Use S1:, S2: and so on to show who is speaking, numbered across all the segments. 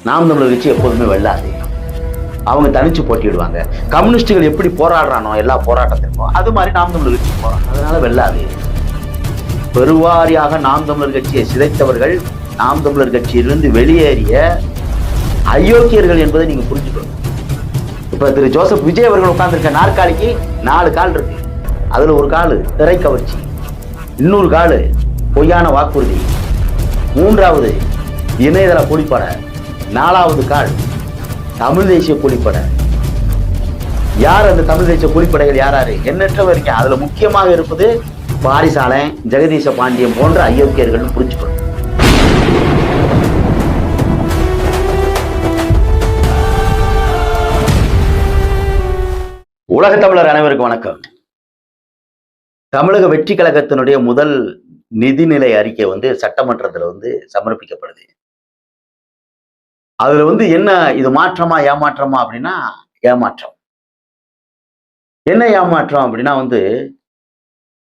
S1: நாம் தமிழர் கட்சி எப்போதுமே வெல்லாது. அவங்க தனிச்சு போட்டிடுவாங்க. கம்யூனிஸ்டுகள் எப்படி போராடுறானோ எல்லா போராட்டத்திற்கும் அது மாதிரி நாம் தமிழர் கட்சி போறாங்க. அதனால வெல்லாது. பெருவாரியாக நாம் தமிழர் கட்சியை சிதைத்தவர்கள் நாம் தமிழர் கட்சியிலிருந்து வெளியேறிய அயோக்கியர்கள் என்பதை நீங்க புரிஞ்சுக்கணும். இப்ப திரு ஜோசப் விஜய் அவர்கள் உட்கார்ந்திருக்க நாற்காலிக்கு 4 கால் இருக்கு. அதுல ஒரு கால் திரை கவர்ச்சி, இன்னொரு கால் பொய்யான வாக்குறுதி, 3வது இணையதள கூலிப்பட, 4வது கால் தமிழ் தேசிய கூலிப்பட. யார் அந்த தமிழ் தேசிய கூலிப்படைகள் யாராரு? எண்ணற்றவர் இருக்கேன். அதுல முக்கியமாக இருப்பது பாரிசாலை, ஜெகதீச பாண்டியன் போன்ற அயோக்கியர்கள் புரிஞ்சுக்கணும். உலக தமிழர் அனைவருக்கும் வணக்கம். தமிழக வெற்றி கழகத்தினுடைய முதல் நிதிநிலை அறிக்கை சட்டமன்றத்தில் சமர்ப்பிக்கப்படுது. அதுல என்ன இது மாற்றமா ஏமாற்றமா அப்படின்னா ஏமாற்றம். என்ன ஏமாற்றம் அப்படின்னா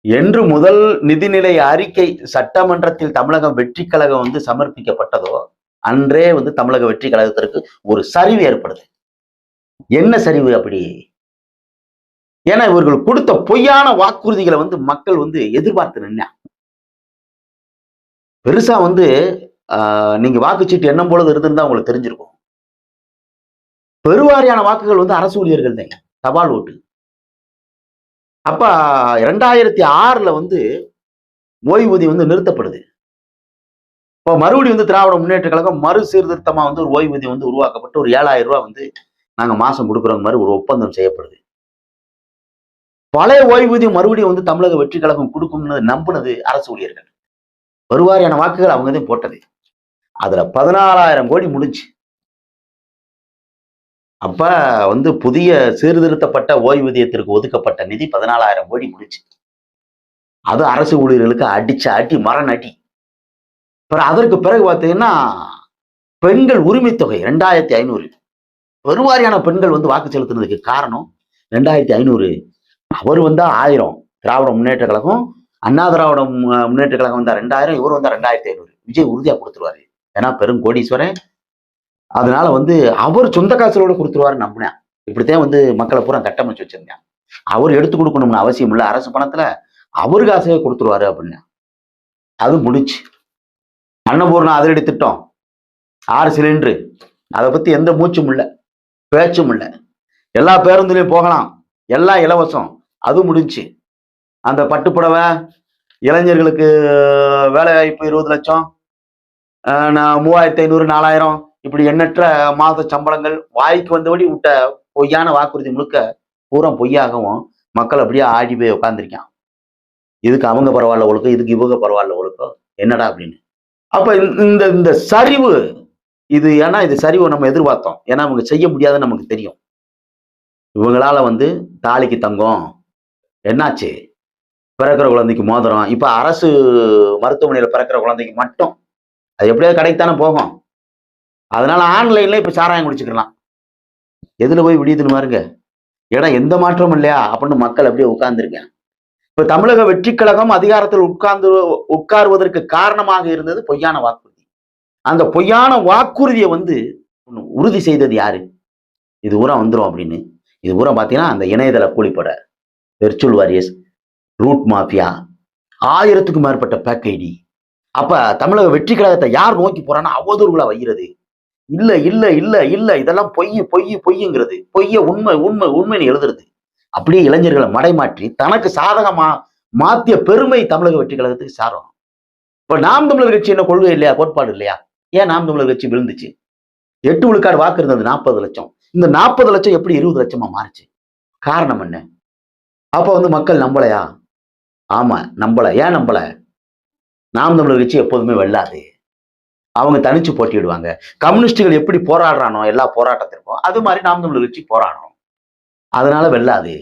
S1: என்று முதல் நிதிநிலை அறிக்கை சட்டமன்றத்தில் தமிழக வெற்றி கழகம் சமர்ப்பிக்கப்பட்டதோ அன்றே தமிழக வெற்றி கழகத்திற்கு ஒரு சரிவு ஏற்படுது. என்ன சரிவு அப்படி? ஏன்னா இவர்கள் கொடுத்த பொய்யான வாக்குறுதிகளை மக்கள் எதிர்பார்த்து நின்னா. பெருசா நீங்க வாக்குச்சீட்டு எண்ணம் பொழுது இருந்திருந்தா உங்களுக்கு தெரிஞ்சிருக்கும். பெருவாரியான வாக்குகள் அரசு ஊழியர்கள் தான், தபால் ஓட்டு. அப்ப 2006 ஓய்வூதியம் நிறுத்தப்படுது. இப்போ மறுபடியும் திராவிட முன்னேற்ற கழகம் மறு சீர்திருத்தமா ஒரு ஓய்வூதியம் உருவாக்கப்பட்டு ஒரு 7000 ரூபாய் நாங்க மாசம் கொடுக்குற மாதிரி ஒரு ஒப்பந்தம் செய்யப்படுது. பழைய ஓய்வூதியம் மறுபடியும் தமிழக வெற்றி கழகம் கொடுக்கும்னு நம்பினது அரசு ஊழியர்கள். பெருவாரியான வாக்குகள் அவங்க தான் போட்டது. அதுல 16,000 கோடி முடிஞ்சு. அப்ப புதிய சீர்திருத்தப்பட்ட ஓய்வூதியத்திற்கு ஒதுக்கப்பட்ட நிதி 14,000 கோடி முடிச்சு. அது அரசு ஊழியர்களுக்கு அடிச்ச அடி, மரண அடி. அதற்கு பிறகு பார்த்தீங்கன்னா பெண்கள் உரிமை தொகை 2,500. பெருவாரியான பெண்கள் வாக்கு செலுத்தினதுக்கு காரணம் 2,500. அவர் 1000. திராவிட முன்னேற்ற கழகம், அண்ணா திராவிட முன்னேற்ற கழகம் 2000, இவர் 2,500. விஜய் உறுதியா கொடுத்துருவாரு. ஏன்னா பெரும் கோடீஸ்வரன். அதனால அவர் சொந்த காசுலோட கொடுத்துருவாரு நம்பினேன். இப்படித்தான் மக்களை பூரா கட்டமைச்சு வச்சிருந்தேன். அவர் எடுத்து கொடுக்கணும்னு அவசியம் இல்லை. அரசு பணத்துல அவர் காசையே கொடுத்துருவாரு அப்படின்னு அது முடிச்சு. அன்னபூர்ணா அதிரடி திட்டம் 6 சிலிண்டரு, அதை பத்தி எந்த மூச்சும் இல்லை, பேச்சும் இல்லை. எல்லா பேருந்துலையும் போகலாம், எல்லாம் இலவசம், அது முடிஞ்சு. அந்த பட்டுப்புடவை, இளைஞர்களுக்கு வேலை வாய்ப்பு 20 லட்சம், 3,500, 4,000, இப்படி எண்ணற்ற மாத சம்பளங்கள், வாய்க்கு வந்தபடி விட்ட பொய்யான வாக்குறுதி முழுக்க பூரா பொய்யாகவும் மக்கள் அப்படியே ஆடி போய் உட்காந்துருக்கான். இதுக்கு அவங்க பரவாயில்ல ஒழுக்கம், இதுக்கு இவங்க பரவாயில்ல ஒழுக்கம், என்னடா அப்படின்னு. அப்ப இந்த சரிவு இது, ஏன்னா இது சரிவு நம்ம எதிர்பார்த்தோம். ஏன்னா அவங்க செய்ய முடியாதுன்னு நமக்கு தெரியும். இவங்களால தாலிக்கு தங்கம் என்னாச்சு, பிறக்கிற குழந்தைக்கு மோதிரம். இப்ப அரசு மருத்துவமனையில பிறக்கிற குழந்தைக்கு மட்டும் அது எப்படியாவது கடைக்குத்தானே போகும். அதனால ஆன்லைன்ல இப்ப சாராயம் குடிச்சுக்கலாம். எதுல போய் விடியுதுன்னு பாருங்க. ஏன்னா எந்த மாற்றமும் இல்லையா அப்படின்னு மக்கள் அப்படியே உட்கார்ந்துருக்கேன். இப்ப தமிழக வெற்றி கழகம் அதிகாரத்தில் உட்காருவதற்கு காரணமாக இருந்தது பொய்யான வாக்குறுதி. அந்த பொய்யான வாக்குறுதியை உறுதி செய்தது யாரு? இது ஊரா வந்துடும் அப்படின்னு. இது ஊரா பாத்தீங்கன்னா அந்த இணையதள கூலிப்பட, வெர்ச்சுவல் வாரியர்ஸ், ரூட் மாஃபியா, 1000க்கும் மேற்பட்ட பேக்கைடி. அப்ப தமிழக வெற்றி கழகத்தை யார் நோக்கி போறான்னா அவதூறுகளை வைகிறது. இல்ல இல்ல இல்ல இல்ல, இதெல்லாம் பொய் பொய் பொய்ங்கிறது, பொய்ய உண்மை உண்மை உண்மைன்னு எழுதுறது. அப்படியே இளைஞர்களை மடைமாற்றி தனக்கு சாதகமா மாத்திய பெருமை தமிழக வெற்றி கழகத்துக்கு சாரம். இப்ப நாம் தமிழர் கட்சி என்ன கொள்கை இல்லையா, கோட்பாடு இல்லையா? ஏன் நாம் தமிழர் கட்சி விழுந்துச்சு? 8 விழுக்காடு வாக்கு இருந்தது, 40 லட்சம். இந்த 40 லட்சம் எப்படி 20 லட்சமா மாறுச்சு? காரணம் என்ன? அப்ப மக்கள் நம்பலையா? ஆமா நம்பல. ஏன் நம்பல? நாம் தமிழர் கட்சி எப்போதுமே வெல்லாது. அவங்க தனிச்சு போட்டிடுவாங்க. கம்யூனிஸ்டுகள் எப்படி போராடுறானோ எல்லா போராட்டத்திற்கும் அது மாதிரி நாம் தமிழர் கட்சி போராடணும். அதனால வெல்லாது.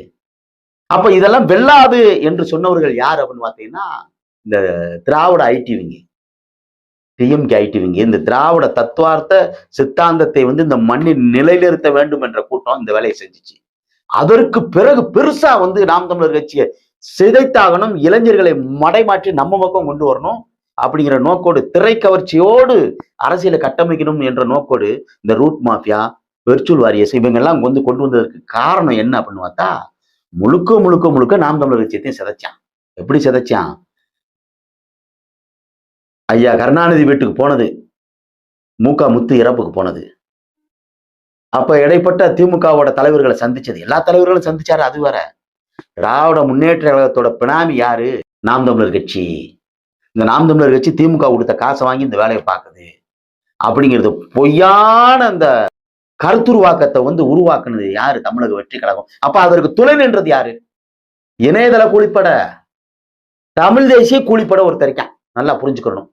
S1: அப்ப இதெல்லாம் வெல்லாது என்று சொன்னவர்கள் யார் அப்படின்னு பாத்தீங்கன்னா இந்த திராவிட ஐடிவிங்க, டிஎம்கே ஐடிவிங்க. இந்த திராவிட தத்துவார்த்த சித்தாந்தத்தை இந்த மண்ணில் நிலைநிறுத்த வேண்டும் என்ற கூட்டம் இந்த வேலையை செஞ்சுச்சு. அதற்கு பிறகு பெருசா நாம் தமிழர் கட்சியை சிதைத்தாகணும், இளைஞர்களை மடைமாற்றி நம்ம பக்கம் கொண்டு வரணும். அப்படிங்கிற நோக்கோடு, திரை கவர்ச்சியோடு அரசியலை கட்டமைக்கணும் என்ற நோக்கோடு இந்த ரூட் மாஃபியா, வெர்ச்சுவல் வாரியர்ஸ் இவங்கெல்லாம் வந்து கொண்டு வந்ததற்கு காரணம் என்ன அப்படின்னு பார்த்தா, முழுக்க முழுக்க முழுக்க நாம் தமிழர் கட்சியத்தையும் சிதைச்சான். எப்படி சிதைச்சான்? ஐயா கருணாநிதி வீட்டுக்கு போனது, மூகா முத்து இறப்புக்கு போனது, அப்ப இடைப்பட்ட திமுகவோட தலைவர்களை சந்திச்சது, எல்லா தலைவர்களும் சந்திச்சாரு, அது வேற. திராவிட முன்னேற்ற கழகத்தோட பினாமி யாரு? நாம் தமிழர் கட்சி. இந்த நாம் தமிழர் கட்சி திமுக கொடுத்த காசை வாங்கி இந்த வேலையை பார்க்குது அப்படிங்கிறது பொய்யான அந்த கருத்துருவாக்கத்தை வந்து உருவாக்குனது யாரு? தமிழக வெற்றி கழகம். அப்ப அதற்கு துணை நின்றது யாரு? இணையதள கூலிப்பட, தமிழ் தேசிய கூலிப்பட ஒருத்தர் இருக்கான். நல்லா புரிஞ்சுக்கணும்.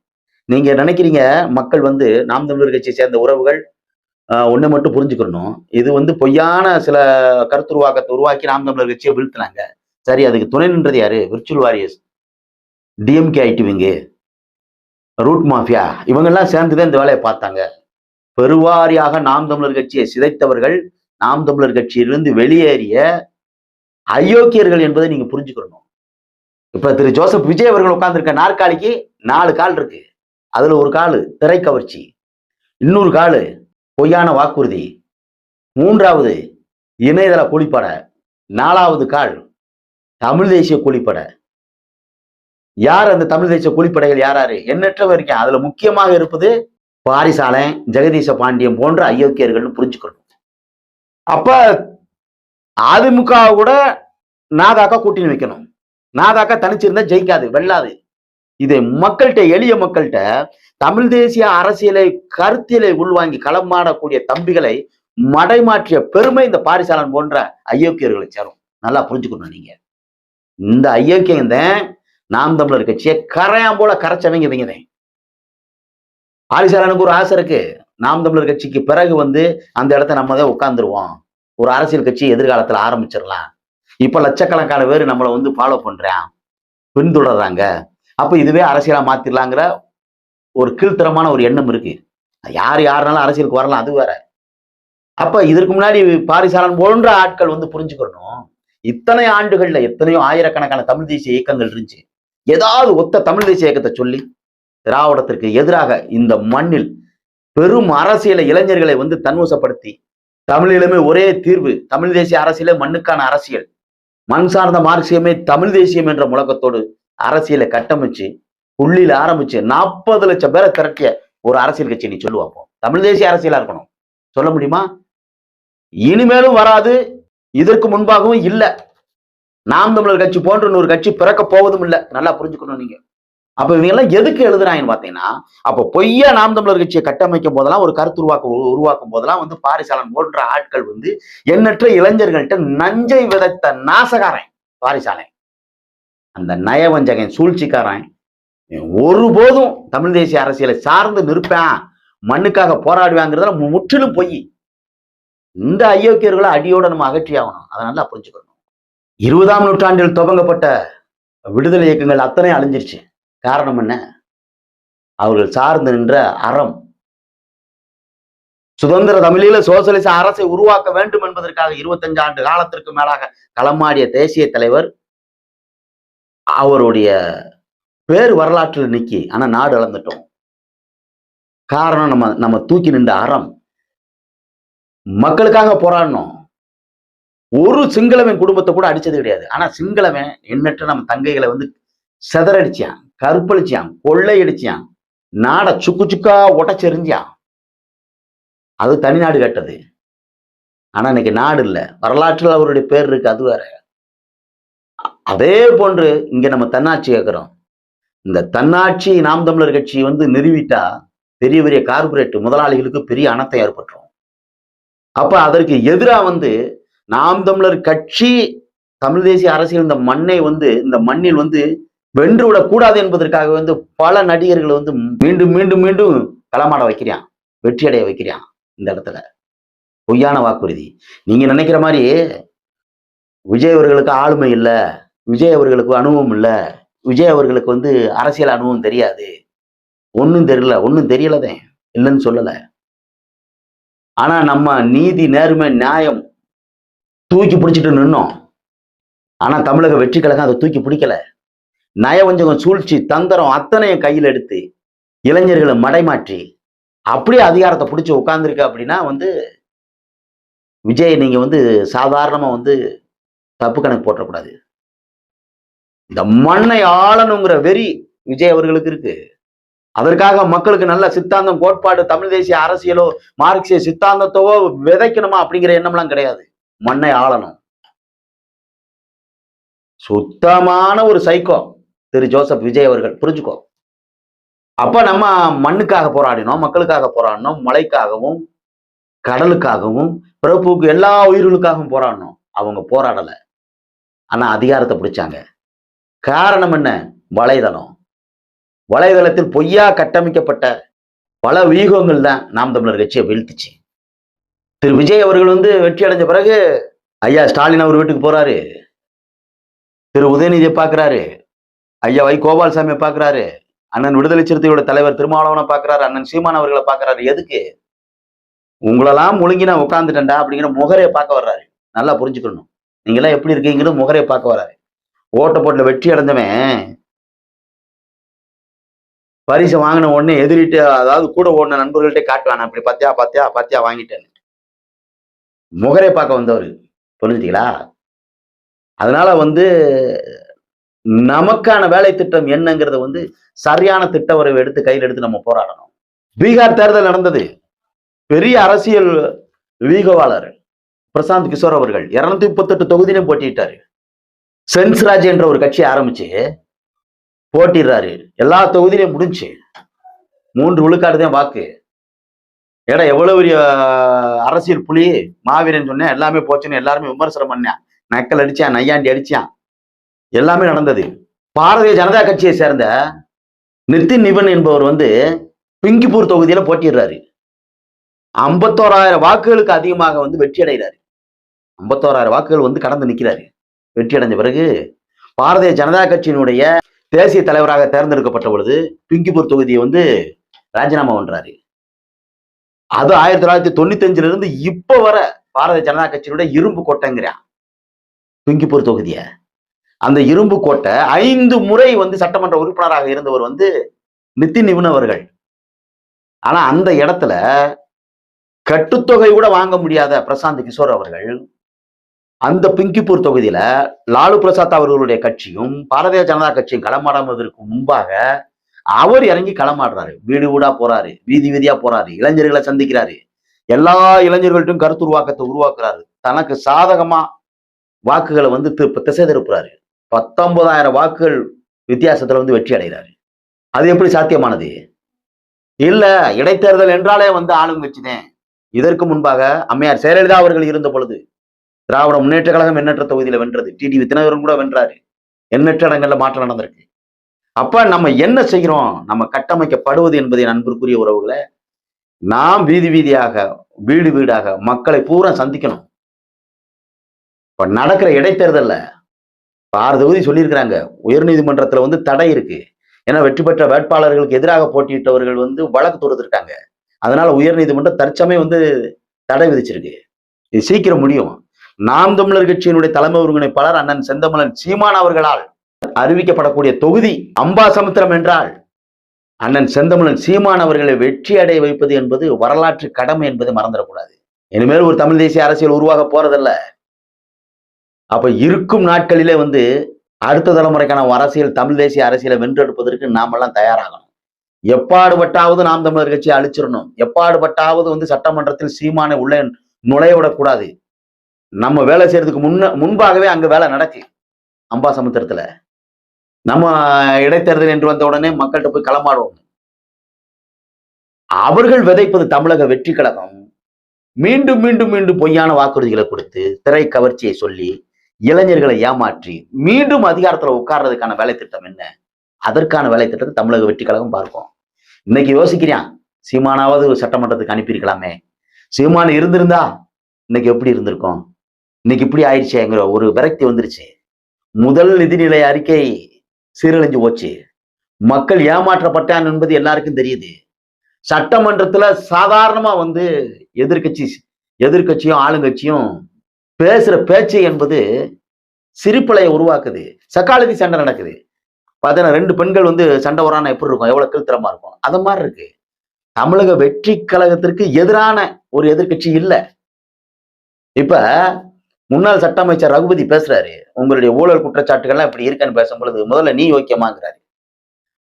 S1: நீங்க நினைக்கிறீங்க மக்கள் வந்து நாம் தமிழர் கட்சியை சேர்ந்த உறவுகள் ஒண்ணை மட்டும் புரிஞ்சுக்கணும். இது வந்து பொய்யான சில கருத்துருவாக்கத்தை உருவாக்கி நாம் தமிழர் கட்சியை வீழ்த்தினாங்க. சரி, அதுக்கு துணை நின்றது யாரு? Virtual warriors, DMK IT wing, root mafia இவங்கெல்லாம் சேர்ந்துதான் இந்த வேலையை பார்த்தாங்க. பெருவாரியாக நாம் தமிழர் கட்சியை சிதைத்தவர்கள் நாம் தமிழர் கட்சியிலிருந்து வெளியேறிய அயோக்கியர்கள் என்பதை நீங்க புரிஞ்சுக்கணும். இப்ப திரு ஜோசப் விஜய் அவர்கள் உட்கார்ந்துருக்க நாற்காலிக்கு 4 கால் இருக்கு. அதுல ஒரு கால் திரை கவர்ச்சி, இன்னொரு கால் பொய்யான வாக்குறுதி, 3வது இணையதள கூலிப்பட, 4வது கால் தமிழ் தேசிய கூலிப்பட. யார் அந்த தமிழ் தேசிய கூலிப்படைகள்? யாராரு? எண்ணற்றவர் இருக்கேன். அதுல முக்கியமாக இருப்பது பாரிசாலை, ஜெகதீச பாண்டியம் போன்ற அயோக்கியர்கள்னு புரிஞ்சுக்கணும். அப்ப அதிமுக கூட நாதாக்கா கூட்டணி வைக்கணும். நாதாக்கா தனிச்சிருந்தா ஜெயிக்காது, வெல்லாது. இதை மக்கள்கிட்ட, எளிய மக்கள்கிட்ட தமிழ் தேசிய அரசியலை கருத்தியலை உள்வாங்கி களமாடக்கூடிய தம்பிகளை மடைமாற்றிய பெருமை இந்த பாரிசாலன் போன்ற அயோக்கியர்களை சேரும். நல்லா புரிஞ்சுக்கணும் நீங்க. இந்த அயோக்கியம் தான் நாம் தமிழர் கட்சியை கரையாம் போல கரைச்சவங்க இவங்கதான். பாரிசாலனுக்கு ஒரு ஆசை இருக்கு, நாம் தமிழர் கட்சிக்கு பிறகு வந்து அந்த இடத்த நம்ம தான் உட்கார்ந்துருவோம், ஒரு அரசியல் கட்சி எதிர்காலத்துல ஆரம்பிச்சிடலாம். இப்ப லட்சக்கணக்கான பேர் நம்மளை வந்து ஃபாலோ பண்றான், பின்தொடர்றாங்க. அப்ப இதுவே அரசியலா மாத்திரலாங்கிற ஒரு கீழ்த்தரமான ஒரு எண்ணம் இருக்கு. யாருனாலும் அரசியலுக்கு வரலாம், அது வேற. அப்ப இதற்கு முன்னாடி பாரிசாலன் போன்ற ஆட்கள் வந்து புரிஞ்சுக்கணும், இத்தனை ஆண்டுகள்ல எத்தனையோ ஆயிரக்கணக்கான தமிழ் தேசிய இயக்கங்கள் இருந்துச்சு. ஏதாவது ஒத்த தமிழ் தேசிய இயக்கத்தை சொல்லி திராவிடத்திற்கு எதிராக இந்த மண்ணில் பெரும் அரசியலை இளைஞர்களை வந்து தன்வசப்படுத்தி தமிழிலுமே ஒரே தீர்வு, தமிழ் தேசிய அரசியலே மண்ணுக்கான அரசியல், மண் சார்ந்த மார்க்சியமே தமிழ் தேசியம் என்ற முழக்கத்தோடு அரசியலை கட்டமைச்சு புள்ளியில ஆரம்பிச்சு 40 லட்சம் பேரை திரட்டிய ஒரு அரசியல் கட்சி நீ சொல்லுவாப்போ தமிழ் தேசிய அரசியலா இருக்கணும். சொல்ல முடியுமா? இனிமேலும் வராது, இதற்கு முன்பாகவும் இல்ல. நாம் தமிழர் கட்சி போன்ற ஒரு கட்சி பிறக்க போவதும் இல்லை. நல்லா புரிஞ்சுக்கணும் நீங்க. அப்ப இவங்க எல்லாம் எதுக்கு எழுதுறாங்கன்னு பாத்தீங்கன்னா, அப்ப பொய்யா நாம் தமிழர் கட்சியை கட்டமைக்கும் போதெல்லாம், ஒரு கருத்து உருவாக்கும் போதெல்லாம் வந்து பாரிசாலன் போன்ற ஆட்கள் வந்து எண்ணற்ற இளைஞர்கள்ட்ட நஞ்சை விதைத்த நாசகாரன் பாரிசாலன். அந்த நயவஞ்சகன், சூழ்ச்சிக்காரன் ஒருபோதும் தமிழ் தேசிய அரசியலை சார்ந்து நிற்பான், மண்ணுக்காக போராடுவாங்கிறதுல முற்றிலும் பொய். இந்த அயோக்கியர்களை அடியோட நம்ம அகற்றி ஆகணும். அதை நல்லா புரிஞ்சுக்கணும். 20ஆம் நூற்றாண்டில் துவங்கப்பட்ட விடுதலை இயக்கங்கள் அத்தனை அழிஞ்சிருச்சு. காரணம் என்ன? அவர்கள் சார்ந்து நின்ற அறம். சுதந்திர தமிழீழ சோசியலிச அரசை உருவாக்க வேண்டும் என்பதற்காக 25 ஆண்டு காலத்திற்கு மேலாக களமாடிய தேசிய தலைவர் அவருடைய பேர் வரலாற்றில் நிக்கி, ஆனா நாடு இழந்துட்டோம். காரணம் நம்ம தூக்கி நின்ற அறம். மக்களுக்காக போராடணும். ஒரு சிங்களவன் குடும்பத்தை கூட அடிச்சது கிடையாது. ஆனா சிங்களவன் எண்ணற்ற நம்ம தங்கைகளை வந்து செதறடிச்சான், கற்பழிச்சான், கொள்ளையடிச்சான், நாடை சுக்கு சுக்கா உடைச்செறிஞ்சான். அது தனிநாடு கேட்டது. ஆனா இன்னைக்கு நாடு இல்லை, வரலாற்றில் அவருடைய பேர் இருக்கு, அது வேற. அதே போன்று இங்க நம்ம தன்னாட்சி கேட்கிறோம். இந்த தன்னாட்சி நாம் தமிழர் கட்சி வந்து நிறுவிட்டா பெரிய பெரிய கார்பரேட் முதலாளிகளுக்கு பெரிய அனர்த்தம் ஏற்பட்டுரும். அப்ப அதற்கு எதிராக வந்து நாம் தமிழர் கட்சி தமிழ் தேசிய அரசியல் இந்த மண்ணை வந்து, இந்த மண்ணில் வந்து வென்று விடக்கூடாது என்பதற்காக வந்து பல நடிகர்களை வந்து மீண்டும் மீண்டும் மீண்டும் களமாட வைக்கிறான், வெற்றி அடைய வைக்கிறான். இந்த இடத்துல பொய்யான வாக்குறுதி. நீங்க நினைக்கிற மாதிரி விஜய் அவர்களுக்கு ஆளுமை இல்லை, விஜய் அவர்களுக்கு அனுபவம் இல்லை, விஜய் அவர்களுக்கு வந்து அரசியல் அனுபவம் தெரியாது, ஒன்னும் தெரியலதான், இல்லைன்னு சொல்லல. ஆனா நம்ம நீதி, நேர்மை, நியாயம் தூக்கி பிடிச்சிட்டு நின்னோம். ஆனா தமிழக வெற்றி கழகம் அதை தூக்கி பிடிக்கல. நயவஞ்சகம், சூழ்ச்சி, தந்திரம் அத்தனையும் கையில் எடுத்து இளைஞர்களை மடைமாற்றி அப்படியே அதிகாரத்தை பிடிச்சி உட்கார்ந்துருக்க அப்படின்னா வந்து விஜய் நீங்க வந்து சாதாரணமா வந்து தப்பு கணக்கு போட்டக்கூடாது. இந்த மண்ணை ஆளணுங்கிற வெறி விஜய் அவர்களுக்கு இருக்கு. அதற்காக மக்களுக்கு நல்ல சித்தாந்தம், கோட்பாடு, தமிழ் தேசிய அரசியலோ மார்க்சிய சித்தாந்தத்தவோ விதைக்கணுமா அப்படிங்கிற எண்ணம்லாம் கிடையாது. மண்ணை ஆளணும். சுத்தமான ஒரு சைக்கோ திரு ஜோசப் விஜய் அவர்கள், புரிஞ்சுக்கோ. அப்ப நம்ம மண்ணுக்காக போராடினோம், மக்களுக்காக போராடினோம், மலைக்காகவும் கடலுக்காகவும் பிறப்புக்கு எல்லா உயிர்களுக்காகவும் போராடணும். அவங்க போராடல. ஆனா அதிகாரத்தை பிடிச்சாங்க. காரணம் என்ன? வலைதளம். வலைதளத்தில் பொய்யா கட்டமைக்கப்பட்ட பல வியூகங்கள் தான் நாம் தமிழர் கட்சியை வீழ்த்துச்சு. திரு விஜய் அவர்கள் வந்து வெற்றி அடைஞ்ச பிறகு ஐயா ஸ்டாலின் அவர் வீட்டுக்கு போறாரு, திரு உதயநிதியை பார்க்கிறாரு, ஐயா வை கோபால்சாமியை பார்க்கிறாரு, அண்ணன் விடுதலை சிறுத்தையோட தலைவர் திருமாவளவனை பார்க்கிறாரு, அண்ணன் சீமான் அவர்களை பார்க்கிறாரு. எதுக்கு? உங்களெல்லாம் முழுங்கி நான் உட்காந்துட்டேன்டா அப்படிங்கிற முகரையை பார்க்க வர்றாரு. நல்லா புரிஞ்சுக்கணும். நீங்களாம் எப்படி இருக்கீங்கன்னு முகரையை பார்க்க வர்றாரு. ஓட்ட போட்டுல வெற்றி அடைஞ்சவன் பரிசு வாங்கின உடனே எதிரிட்டு, அதாவது கூட ஓடின நண்பர்கள்ட்டே காட்டுவான், அப்படி பத்தியா பத்தியா பத்தியா வாங்கிட்டேன்னு. முகரை பார்க்க வந்தவர், புரிஞ்சுட்டீங்களா? அதனால வந்து நமக்கான வேலை திட்டம் என்னங்கிறத வந்து சரியான திட்ட வரைவை எடுத்து கையில் எடுத்து நம்ம போராடணும். பீகார் தேர்தல் நடந்தது. பெரிய அரசியல் வீகவாளர் பிரசாந்த் கிஷோர் அவர்கள் 238 தொகுதியிலும் போட்டிட்டாரு. சென்ஸ்ராஜ் என்ற ஒரு கட்சி ஆரம்பிச்சு போட்டிடுறாரு. எல்லா தொகுதியிலையும் முடிஞ்சு 3 விழுக்காடு தான் வாக்கு. ஏடா எவ்வளவு பெரிய அரசியல் புலி மாவீரன் சொன்னேன், எல்லாமே போச்சுன்னு எல்லாருமே விமர்சனம் பண்ணேன். நக்கல் அடிச்சான், நையாண்டி அடிச்சான், எல்லாமே நடந்தது. பாரதிய ஜனதா கட்சியை சேர்ந்த நிதின் நிவன் என்பவர் வந்து பிங்கிப்பூர் தொகுதியில போட்டிடுறாரு. 51,000 வாக்குகளுக்கு அதிகமாக வந்து வெற்றி அடைகிறாரு. 51,000 வாக்குகள் வந்து கடந்து நிற்கிறாரு. வெற்றி அடைஞ்ச பிறகு பாரதிய ஜனதா கட்சியினுடைய தேசிய தலைவராக தேர்ந்தெடுக்கப்பட்ட பொழுது பிங்கிப்பூர் தொகுதியை வந்து ராஜினாமா பண்றாரு. அது 1995 இருந்து இப்ப வர பாரதிய ஜனதா கட்சியினுடைய இரும்பு கோட்டைங்கிறான் பிங்கிப்பூர் தொகுதிய. அந்த இரும்பு கோட்டை 5 முறை வந்து சட்டமன்ற உறுப்பினராக இருந்தவர் வந்து நிதின் நிவன் அவர்கள். ஆனா அந்த இடத்துல கட்டுத்தொகை கூட வாங்க முடியாத பிரசாந்த் கிஷோர் அவர்கள் அந்த பிங்கிப்பூர் தொகுதியில லாலு பிரசாத் அவர்களுடைய கட்சியும் பாரதிய ஜனதா கட்சியும் களமாடுவதற்கு முன்பாக அவர் இறங்கி களமாடுறாரு. வீடு வீடா போறாரு, வீதி வீதியா போறாரு, இளைஞர்களை சந்திக்கிறாரு, எல்லா இளைஞர்கள்ட்டும் கருத்து உருவாக்குறாரு. தனக்கு சாதகமா வாக்குகளை வந்து திசை திருப்புறாரு. 19,000 வாக்குகள் வித்தியாசத்துல வந்து வெற்றி அடைகிறாரு. அது எப்படி சாத்தியமானது? இல்ல, இடைத்தேர்தல் என்றாலே வந்து ஆளுங்கட்சிதான். இதற்கு முன்பாக அம்மையார் ஜெயலலிதா அவர்கள் இருந்த பொழுது திராவிட முன்னேற்ற கழகம் எண்ணற்ற தொகுதியில வென்றது. டிடிவி தினகரன் கூட வென்றாரு. எண்ணற்ற இடங்கள்ல மாற்றம் நடந்திருக்கு. அப்ப நம்ம என்ன செய்கிறோம்? நம்ம கட்டமைக்கப்படுவது என்பதை அன்பிற்குரிய உறவுகளை, நாம் வீதி வீதியாக வீடு வீடாக மக்களை பூரா சந்திக்கணும். இப்ப நடக்கிற இடைத்தேர்தல்ல 6 தொகுதி சொல்லியிருக்கிறாங்க. உயர்நீதிமன்றத்துல வந்து தடை இருக்கு. ஏன்னா வெற்றி பெற்ற வேட்பாளர்களுக்கு எதிராக போட்டியிட்டவர்கள் வந்து வழக்கு தொடுத்திருக்காங்க. அதனால உயர்நீதிமன்றம் தற்சமயம் வந்து தடை விதிச்சிருக்கு. இது சீக்கிரம் முடியும். நாம் தமிழர் கட்சியினுடைய தலைமை ஒருங்கிணைப்பாளர் அண்ணன் செந்தமிழன் சீமான் அவர்களால் அறிவிக்கப்படக்கூடிய தொகுதி அம்பாசமுத்திரம் என்றால் அண்ணன் செந்தமிழன் சீமான் அவர்களை வெற்றி அடைய வைப்பது என்பது வரலாற்று கடமை என்பதை மறந்துடக்கூடாது. இனிமேல் ஒரு தமிழ் தேசிய அரசியல் உருவாக போறதில்ல. அப்ப இருக்கும் நாட்களிலே வந்து அடுத்த தலைமுறைக்கான அரசியல், தமிழ் தேசிய அரசியலை வென்றெடுப்பதற்கு நாமெல்லாம் தயாராகணும். எப்பாடுபட்டாவது நாம் தமிழர் கட்சியை அழிச்சிடணும். எப்பாடுபட்டாவது வந்து சட்டமன்றத்தில் சீமானை உள்ளே நுழைய விடக்கூடாது. நம்ம வேலை செய்யறதுக்கு முன்பாகவே அங்க வேலை நடக்கு. அம்பாசமுத்திரத்துல நம்ம இடைத்தேர்தல் என்று வந்த உடனே மக்கள்கிட்ட போய் களமாடுவோம். அவர்கள் விதைப்பது தமிழக வெற்றி கழகம் மீண்டும் மீண்டும் மீண்டும் பொய்யான வாக்குறுதிகளை கொடுத்து திரை கவர்ச்சியை சொல்லி இளைஞர்களை ஏமாற்றி மீண்டும் அதிகாரத்துல உட்கார்றதுக்கான வேலை திட்டம் என்ன? அதற்கான வேலை திட்டத்தை தமிழக வெற்றி கழகம் பார்க்கும். இன்னைக்கு யோசிக்கிறான், சீமானாவது சட்டமன்றத்துக்கு அனுப்பியிருக்கலாமே, சீமான் இருந்திருந்தா இன்னைக்கு எப்படி இருந்திருக்கும், இன்னைக்கு இப்படி ஆயிடுச்சேங்கிற ஒரு விரக்தி வந்துருச்சு. முதல் நிதிநிலை அறிக்கை சீரழிஞ்சு போச்சு. மக்கள் ஏமாற்றப்பட்டான் என்பது எல்லாருக்கும் தெரியுது. சட்டமன்றத்துல சாதாரணமா வந்து எதிர்கட்சியும் ஆளுங்கட்சியும் பேசுற பேச்சு என்பது சிரிப்பலையை உருவாக்குது. சக்காலத்தி சண்டை நடக்குது. பார்த்தீங்கன்னா 2 பெண்கள் வந்து சண்டை வரானா எப்படி இருக்கும், எவ்வளவு கீழ்த்தரமா இருக்கும். அது மாதிரி இருக்கு. தமிழக வெற்றி கழகத்திற்கு எதிரான ஒரு எதிர்க்கட்சி இல்ல. இப்ப முன்னாள் சட்ட அமைச்சர் ரகுபதி பேசுறாரு, உங்களுடைய ஊழல் குற்றச்சாட்டுகள்லாம் இப்படி இருக்கான்னு பேசும்பொழுது முதல்ல நீ யோக்கியமாங்கிறாரு.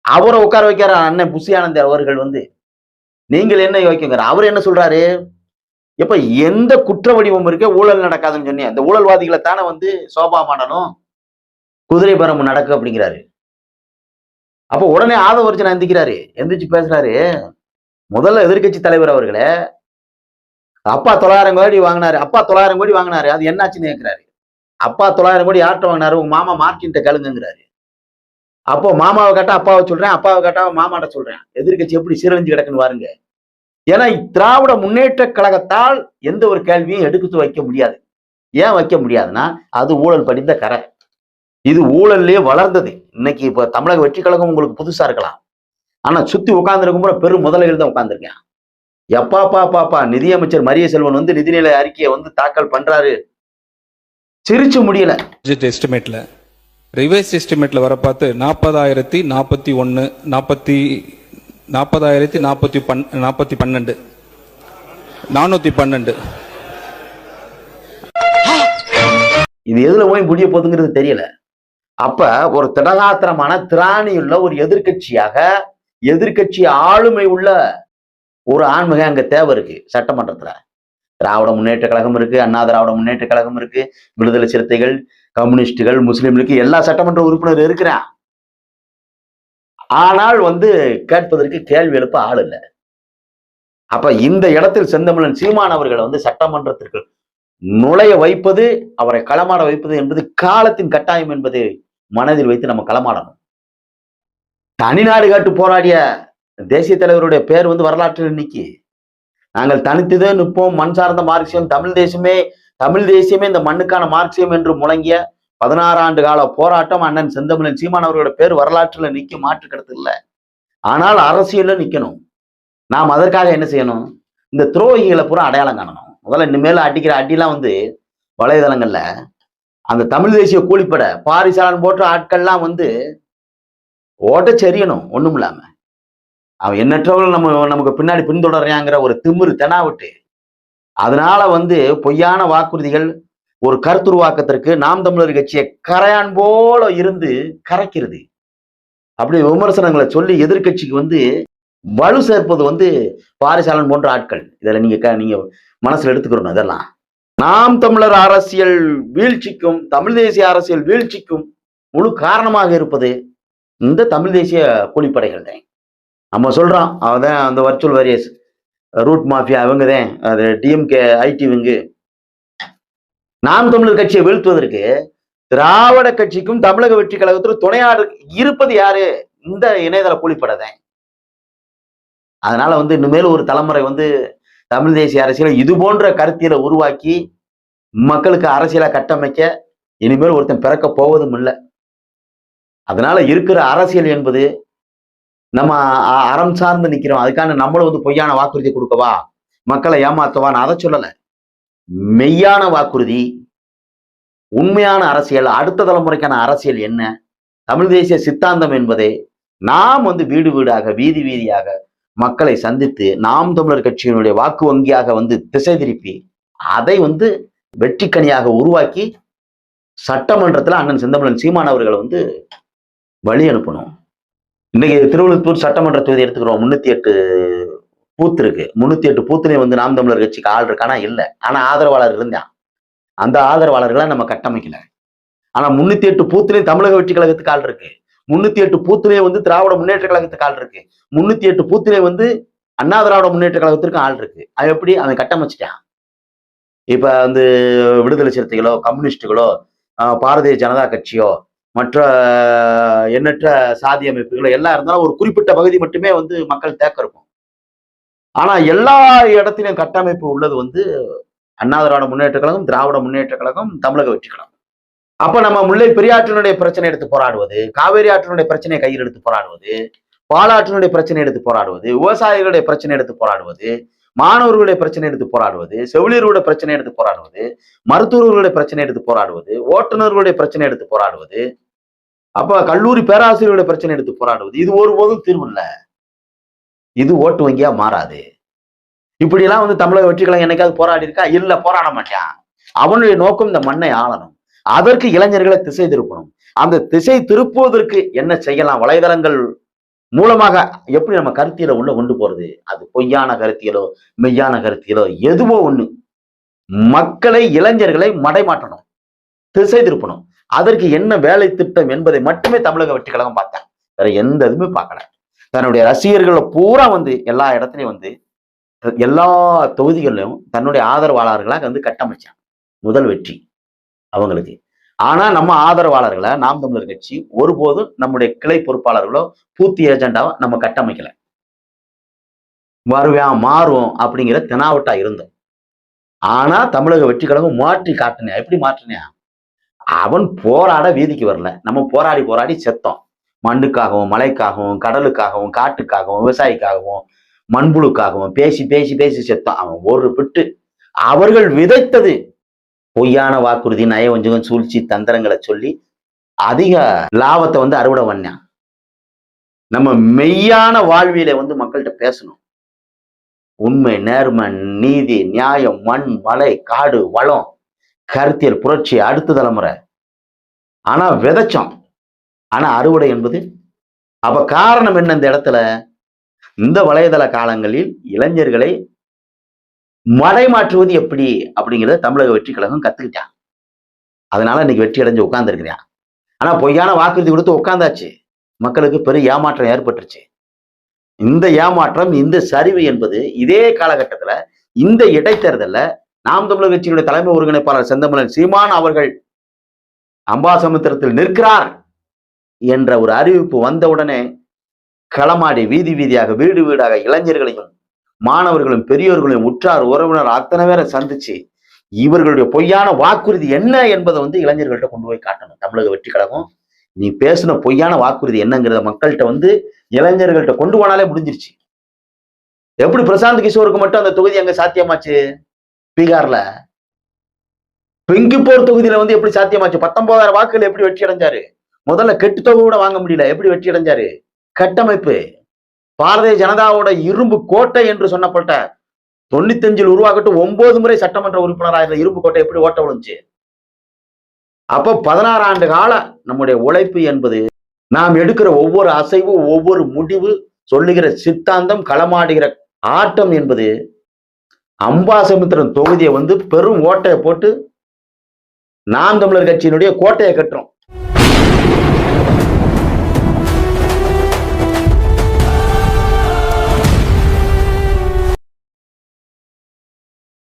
S1: அவரை உட்கார வைக்கிற அண்ணன் புஷி ஆனந்த் அவர்கள் வந்து நீங்கள் என்ன யோக்கியங்கிற அவர் என்ன சொல்றாரு, எப்ப எந்த குற்ற வடிவம் இருக்கு ஊழல் நடக்காதுன்னு சொன்னீங்க, அந்த ஊழல்வாதிகளை தானே வந்து சோபா மாடனும் குதிரை பரம்பு நடக்கு அப்படிங்கிறாரு. அப்ப உடனே ஆதவர்ஜன் எந்திக்கிறாரு, எந்திரிச்சு பேசுறாரு, முதல்ல எதிர்க்கட்சி தலைவர் அவர்களே, அப்பா 900 கோடி வாங்கினாரு, அப்பா 900 கோடி வாங்கினாரு, அது என்னாச்சுன்னு கேட்கிறாரு. அப்பா 900 கோடி யார்கிட்ட வாங்கினாரு, உங்க மாமா மார்டின்ட்ட கேளுங்கிறாரு. அப்போ மாமாவை கேட்டா அப்பாவை சொல்றேன், அப்பாவை கேட்டா மாமாட்ட சொல்றேன். எதிர்க்கட்சி எப்படி சீரழிஞ்சு கிடக்குன்னு பாருங்க. ஏன்னா திராவிட முன்னேற்ற கழகத்தால் எந்த ஒரு கேள்வியும் எடுத்து வைக்க முடியாது. ஏன் வைக்க முடியாதுன்னா அது ஊழல் படிந்த கரை. இது ஊழல்லே வளர்ந்தது. இன்னைக்கு இப்ப தமிழக வெற்றி கழகம் உங்களுக்கு புதுசா இருக்கலாம், ஆனா சுத்தி உட்கார்ந்து இருக்கும் பெரும் முதலைகள் தான் உட்கார்ந்துருக்கேன். எப்பாப்பா நிதியமைச்சர் மரிய செல்வன் வந்து நிதிநிலை அறிக்கையை வந்து தாக்கல் பண்றாரு, சிரிச்சு முடியல.
S2: எஸ்டிமேட்ல ரிவைஸ் எஸ்டிமேட்ல வர பார்த்து 40,041 412
S1: இது எதுல போய் முடிய போகுதுங்கிறது தெரியல. அப்ப ஒரு திடகாத்திரமான திராணியுள்ள ஒரு எதிர்க்கட்சியாக, எதிர்க்கட்சி ஆளுமை உள்ள ஒரு ஆண்மிக அங்க தேவை இருக்கு சட்டமன்றத்துல. திராவிட முன்னேற்ற கழகம் இருக்கு, அண்ணா திராவிட முன்னேற்ற கழகம் இருக்கு, விடுதலை சிறுத்தைகள், கம்யூனிஸ்டுகள், முஸ்லிம்களுக்கு எல்லா சட்டமன்ற உறுப்பினர் இருக்கிறான். ஆனால் வந்து கேட்பதற்கு கேள்வி எழுப்ப ஆள் இல்லை. அப்ப இந்த இடத்தில் செந்தமிழன் சீமான் அவர்களை வந்து சட்டமன்றத்திற்கு நுழைய வைப்பது, அவரை களமாட வைப்பது என்பது காலத்தின் கட்டாயம் என்பதை மனதில் வைத்து நம்ம களமாடணும். தனிநாடு காட்டு போராடிய தேசிய தலைவருடைய பேர் வந்து வரலாற்றில் இன்னைக்கு நாங்கள் தனித்ததே நிற்போம், மண் சார்ந்த மார்க்சியம், தமிழ் தேசியமே இந்த மண்ணுக்கான மார்க்சியம் என்று முழங்கிய 16 ஆண்டு கால போராட்டம் அண்ணன் செந்தமிழன் சீமான் அவர்களோட பேர் வரலாற்றுல நிக்க மாற்று கருத்து இல்லை. ஆனால் அரசியல்ல நிக்கணும். நாம் அதற்காக என்ன செய்யணும், இந்த துரோகிகளை பூரா அடையாளம் காணணும். முதல்ல இனிமேல அடிக்கிற அடிலாம் வந்து வலைதளங்கள்ல அந்த தமிழ் தேசிய கூலிப்படை பாரிசாலன் போன்ற ஆட்கள்லாம் வந்து ஓட்டச்செறியணும். ஒண்ணும் இல்லாம அவன் எண்ணற்றவர்கள் நமக்கு பின்னாடி பின்தொடர்றாங்கிற ஒரு திமிரு தெனாவிட்டு, அதனால வந்து பொய்யான வாக்குறுதிகள் ஒரு கருத்துருவாக்கத்திற்கு நாம் தமிழர் கட்சியை கரையான் போல இருந்து கரைக்கிறது. அப்படி விமர்சனங்களை சொல்லி எதிர்கட்சிக்கு வந்து வலு சேர்ப்பது வந்து பாரிசாலன் போன்ற ஆட்கள். இதுல நீங்க மனசுல எடுத்துக்கிறோம். இதெல்லாம் நாம் தமிழர் அரசியல் வீழ்ச்சிக்கும் தமிழ் தேசிய அரசியல் வீழ்ச்சிக்கும் முழு காரணமாக இருப்பது இந்த தமிழ் தேசிய கூலிப்படைகள் தான். நம்ம சொல்றோம் அவதான் அந்த வர்ச்சுவல் வேரியஸ் ரூட் மாஃபியா அவங்கதான், அது டிஎம்கே ஐடி விங்கு. நாம் தமிழர் கட்சியை வீழ்த்துவதற்கு திராவிட கட்சிக்கும் தமிழக வெற்றி கழகத்திற்கு துணையாடு இருப்பது யாரு, இந்த இணையதள கூலிப்படை தான். அதனால வந்து இனிமேல் ஒரு தலைமுறை வந்து தமிழ் தேசிய அரசியலை இது போன்ற கருத்தியலை உருவாக்கி மக்களுக்கு அரசியலை கட்டமைக்க இனிமேல் ஒருத்தன் பிறக்க போவதும் இல்லை. அதனால இருக்கிற அரசியல் என்பது நம்ம அறம் சார்ந்து நிக்கிறோம். அதுக்கான நம்மளும் வந்து பொய்யான வாக்குறுதி கொடுக்கவா, மக்களை ஏமாத்தவான்னு அதை சொல்லலை. மெய்யான வாக்குறுதி, உண்மையான அரசியல், அடுத்த தலைமுறைக்கான அரசியல் என்ன, தமிழ் தேசிய சித்தாந்தம் என்பதை நாம் வந்து வீடு வீடாக வீதி வீதியாக மக்களை சந்தித்து நாம் தமிழர் கட்சியினுடைய வாக்கு வங்கியாக வந்து திசை திருப்பி அதை வந்து வெற்றிக்கனியாக உருவாக்கி சட்டமன்றத்தில் அண்ணன் செந்தமிழன் சீமான் அவர்களை வந்து வழி அனுப்பணும். இன்னைக்கு திருவள்ளூர் சட்டமன்ற தொகுதி எடுத்துக்கிறோம், 308 பூத்து இருக்கு. 308 பூத்துலயும் வந்து நாம் தமிழர் கட்சிக்கு ஆள் இருக்கானா இல்லை, ஆனா ஆதரவாளர் இருந்தான். அந்த ஆதரவாளர்களை நம்ம கட்டமைக்கல. ஆனா 308 பூத்துலயும் தமிழக வெற்றி கழகத்துக்கு ஆள் இருக்கு, 308 பூத்துலயே வந்து திராவிட முன்னேற்ற கழகத்துக்கு ஆள் இருக்கு, 308 பூத்துலயே வந்து அண்ணா திராவிட முன்னேற்ற கழகத்திற்கு ஆள் இருக்கு. அது எப்படி அவன் கட்டமைச்சிட்டான். இப்ப வந்து விடுதலை சிறுத்தைகளோ, கம்யூனிஸ்டுகளோ, பாரதிய ஜனதா கட்சியோ, மற்ற எண்ணற்ற சாதி அமைப்புகளோ எல்லாம் இருந்தாலும் ஒரு குறிப்பிட்ட பகுதி மட்டுமே வந்து மக்கள் தேக்க இருக்கும். ஆனா எல்லா இடத்திலும் கட்டமைப்பு உள்ளது வந்து அண்ணா திராவிட முன்னேற்ற கழகம், திராவிட முன்னேற்ற கழகம், தமிழக வெற்றி கழகம். அப்ப நம்ம முல்லை பெரியாற்றினுடைய பிரச்சனை எடுத்து போராடுவது, காவேரி ஆற்றினுடைய பிரச்சனையை கையில் எடுத்து போராடுவது, பாலாற்றினுடைய பிரச்சனை எடுத்து போராடுவது, விவசாயிகளுடைய பிரச்சனை எடுத்து போராடுவது, மாணவர்களுடைய பிரச்சனை எடுத்து போராடுவது, செவிலியர்களுடைய பிரச்சனை எடுத்து போராடுவது, மருத்துவர்களுடைய பிரச்சனை எடுத்து போராடுவது, ஓட்டுநர்களுடைய பிரச்சனை எடுத்து போராடுவது, அப்ப கல்லூரி பேராசிரியர்களுடைய பிரச்சனை எடுத்து போராடுவது இது ஒருபோதும் தீர்வு இல்லை. இது ஓட்டு வங்கியா மாறாது. இப்படி எல்லாம் தமிழக வெற்றி கழகம் என்னைக்காவது போராடி இருக்கா? இல்ல, போராட மாட்டான். அவனுடைய நோக்கம் இந்த மண்ணை ஆளணும். அதற்கு இளைஞர்களை திசை திருப்பணும். அந்த திசை திருப்புவதற்கு என்ன செய்யலாம்? வலைதளங்கள் மூலமாக எப்படி நம்ம கருத்தியலை உள்ள கொண்டு போறது? அது பொய்யான கருத்தியலோ மெய்யான கருத்தியலோ எதுவோ ஒண்ணு மக்களை இளைஞர்களை மடைமாற்றணும், திசை திருப்பணும். அதற்கு என்ன வேலை திட்டம் என்பதை மட்டுமே தமிழக வெற்றி கழகம் பார்த்தேன். வேற எந்த இதுவுமே பார்க்கல. தன்னுடைய ரசிகர்களை பூரா எல்லா இடத்துலயும் எல்லா தொகுதிகளிலும் தன்னுடைய ஆதரவாளர்களாக கட்டமைச்சான். முதல் வெற்றி அவங்களுக்கு. ஆனா நம்ம ஆதரவாளர்களை நாம் தமிழர் கட்சி ஒருபோதும் நம்முடைய கிளை பொறுப்பாளர்களோ பூத்தி ஏஜெண்டாவோ நம்ம கட்டமைக்கல. வருவான் மாறும் அப்படிங்கிற தெனாவட்டா இருந்தோம். ஆனா தமிழக வெற்றி கழகம் மாற்றி காட்டினேன். எப்படி மாற்றினேன்? அவன் போராட வீதிக்கு வரல. நம்ம போராடி போராடி செத்தோம். மண்ணுக்காகவும் மலைக்காகவும் கடலுக்காகவும் காட்டுக்காகவும் விவசாயிக்காகவும் மண்புழுக்காகவும் பேசி பேசி பேசி செத்தான். அவன் ஒரு பிட்டு அவர்கள் விதைத்தது பொய்யான வாக்குறுதி, நயவஞ்சகம், சூழ்ச்சி, தந்திரங்களை சொல்லி அதிக லாபத்தை அறுவடை பண்ணான். நம்ம மெய்யான வாழ்வியலை மக்கள்கிட்ட பேசணும். உண்மை, நேர்மை, நீதி, நியாயம், மண், மலை, காடு, வளம், கருத்தியல், புரட்சி, அடுத்த தலைமுறை. ஆனா விதைச்சோம். ஆனா அறுவடை என்பது அப்ப காரணம் என்ன? இந்த இடத்துல இந்த வலைதள காலங்களில் இளைஞர்களை மடைமாற்றுவது எப்படி அப்படிங்கிறத தமிழக வெற்றி கழகம் கத்துக்கிட்டான். அதனால இன்னைக்கு வெற்றி அடைஞ்சு உட்கார்ந்துருக்கிறான். ஆனா பொய்யான வாக்குறுதி கொடுத்து உட்கார்ந்தாச்சு. மக்களுக்கு பெரிய ஏமாற்றம் ஏற்பட்டுருச்சு. இந்த ஏமாற்றம், இந்த சரிவு என்பது இதே காலகட்டத்துல இந்த இடைத்தேர்தல்ல நாம் தமிழர் கட்சியினுடைய தலைமை ஒருங்கிணைப்பாளர் செந்தமிழன் சீமான் அவர்கள் அம்பாசமுத்திரத்தில் நிற்கிறார் என்ற ஒரு அறிவிப்பு வந்தவுடனே களமாடி வீதி வீதியாக வீடு வீடாக இளைஞர்களையும் மாணவர்களும் பெரியோர்களையும் உற்றார் உறவினர் அத்தனை பேரை சந்திச்சு இவர்களுடைய பொய்யான வாக்குறுதி என்ன என்பதை இளைஞர்கள்ட்ட கொண்டு போய் காட்டணும். தமிழக வெற்றி கழகம் நீ பேசின பொய்யான வாக்குறுதி என்னங்கிறத மக்கள்கிட்ட இளைஞர்கள்ட்ட கொண்டு போனாலே முடிஞ்சிருச்சு. எப்படி பிரசாந்த் கிஷோருக்கு மட்டும் அந்த தொகுதி அங்க சாத்தியமாச்சு? பீகார்ல பெங்கிப்போர் தொகுதியில எப்படி சாத்தியமாச்சு? 19,000 வாக்குகள் எப்படி வெற்றி அடைஞ்சாரு? முதல்ல கெட்டு தொகை கூட வாங்க முடியல, எப்படி வெற்றி அடைஞ்சாரு? கட்டமைப்பு. பாரதிய ஜனதாவோட இரும்பு கோட்டை என்று சொன்னப்பட்ட 95 உருவாக்கட்டும் 9 முறை சட்டமன்ற உறுப்பினராக இரும்பு கோட்டை எப்படி ஓட்ட விழுந்துச்சு? அப்ப 16 ஆண்டு கால நம்முடைய உழைப்பு என்பது நாம் எடுக்கிற ஒவ்வொரு அசைவு, ஒவ்வொரு முடிவு, சொல்லுகிற சித்தாந்தம், களமாடுகிற ஆட்டம் என்பது அம்பாசமுத்திரம் தொகுதியை பெரும் ஓட்டையை போட்டு நாம் தமிழர் கட்சியினுடைய கோட்டையை கட்டுறோம்.